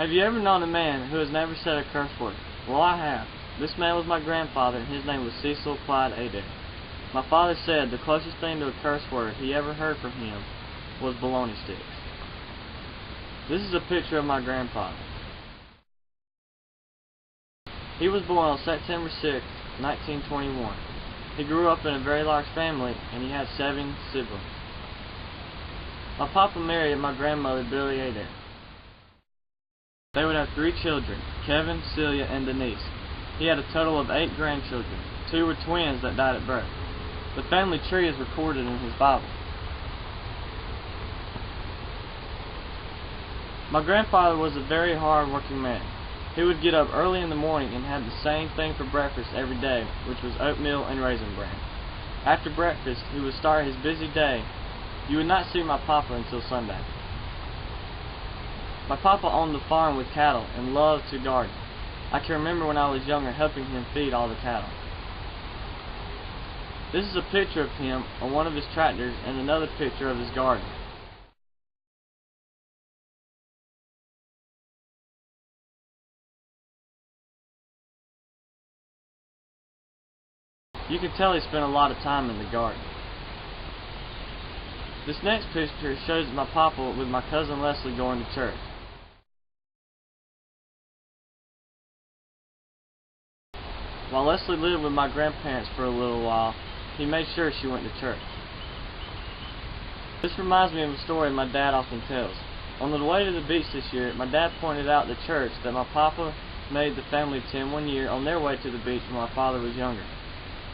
Have you ever known a man who has never said a curse word? Well, I have. This man was my grandfather, and his name was Cecil Clyde Adair. My father said the closest thing to a curse word he ever heard from him was bologna sticks. This is a picture of my grandfather. He was born on September 6, 1921. He grew up in a very large family, and he had 7 siblings. My papa married my grandmother, Billy Adair. They would have 3 children, Kevin, Celia, and Denise. He had a total of 8 grandchildren. 2 were twins that died at birth. The family tree is recorded in his Bible. My grandfather was a very hard-working man. He would get up early in the morning and have the same thing for breakfast every day, which was oatmeal and raisin bran. After breakfast, he would start his busy day. You would not see my papa until Sunday. My papa owned a farm with cattle and loved to garden. I can remember when I was younger helping him feed all the cattle. This is a picture of him on one of his tractors and another picture of his garden. You can tell he spent a lot of time in the garden. This next picture shows my papa with my cousin Leslie going to church. While Leslie lived with my grandparents for a little while, he made sure she went to church. This reminds me of a story my dad often tells. On the way to the beach this year, my dad pointed out the church that my papa made the family attend one year on their way to the beach when my father was younger.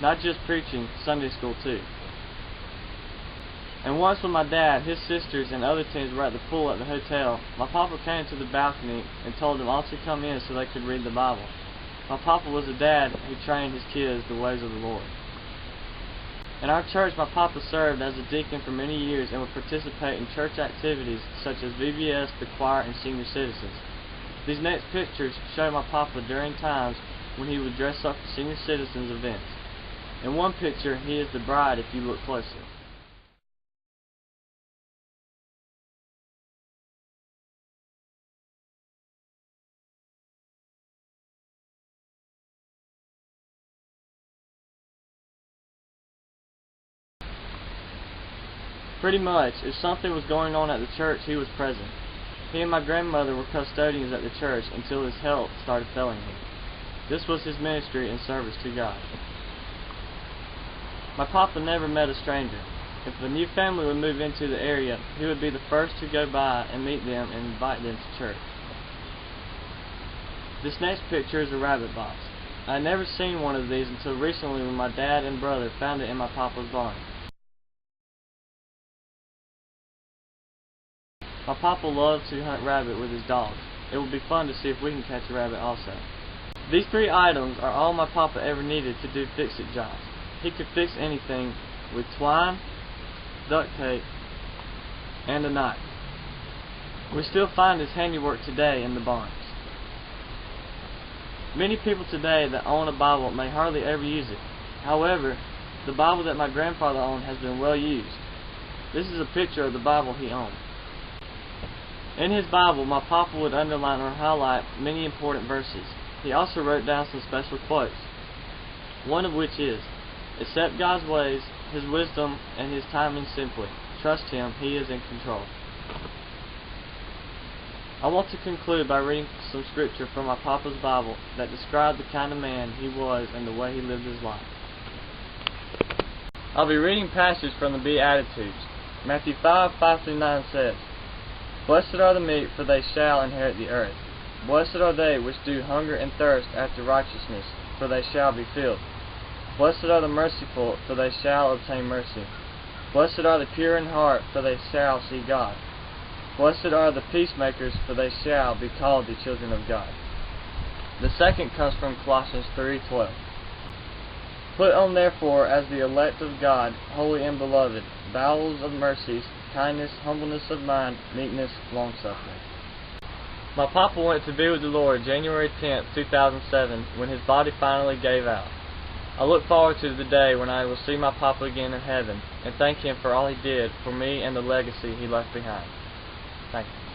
Not just preaching, Sunday school too. And once when my dad, his sisters, and other teens were at the pool at the hotel, my papa came to the balcony and told them all to come in so they could read the Bible. My papa was a dad who trained his kids the ways of the Lord. In our church, my papa served as a deacon for many years and would participate in church activities such as VBS, the choir, and senior citizens. These next pictures show my papa during times when he would dress up for senior citizens events. In one picture, he is the bride if you look closely. Pretty much, if something was going on at the church, he was present. He and my grandmother were custodians at the church until his health started failing him. This was his ministry and service to God. My papa never met a stranger. If a new family would move into the area, he would be the first to go by and meet them and invite them to church. This next picture is a rabbit box. I had never seen one of these until recently when my dad and brother found it in my papa's barn. My papa loved to hunt rabbit with his dogs. It will be fun to see if we can catch a rabbit also. These 3 items are all my papa ever needed to do fix-it jobs. He could fix anything with twine, duct tape, and a knife. We still find his handiwork today in the barns. Many people today that own a Bible may hardly ever use it. However, the Bible that my grandfather owned has been well used. This is a picture of the Bible he owned. In his Bible, my papa would underline or highlight many important verses. He also wrote down some special quotes, one of which is, "Accept God's ways, His wisdom, and His timing simply. Trust Him, He is in control." I want to conclude by reading some scripture from my papa's Bible that describe the kind of man he was and the way he lived his life. I'll be reading passages from the Beatitudes. Matthew 5:5-9 says, "Blessed are the meek, for they shall inherit the earth. Blessed are they which do hunger and thirst after righteousness, for they shall be filled. Blessed are the merciful, for they shall obtain mercy. Blessed are the pure in heart, for they shall see God. Blessed are the peacemakers, for they shall be called the children of God." The second comes from Colossians 3:12. "Put on therefore as the elect of God, holy and beloved, bowels of mercies, kindness, humbleness of mind, meekness, long-suffering." My papa went to be with the Lord January 10th, 2007, when his body finally gave out. I look forward to the day when I will see my papa again in heaven and thank him for all he did for me and the legacy he left behind. Thank you.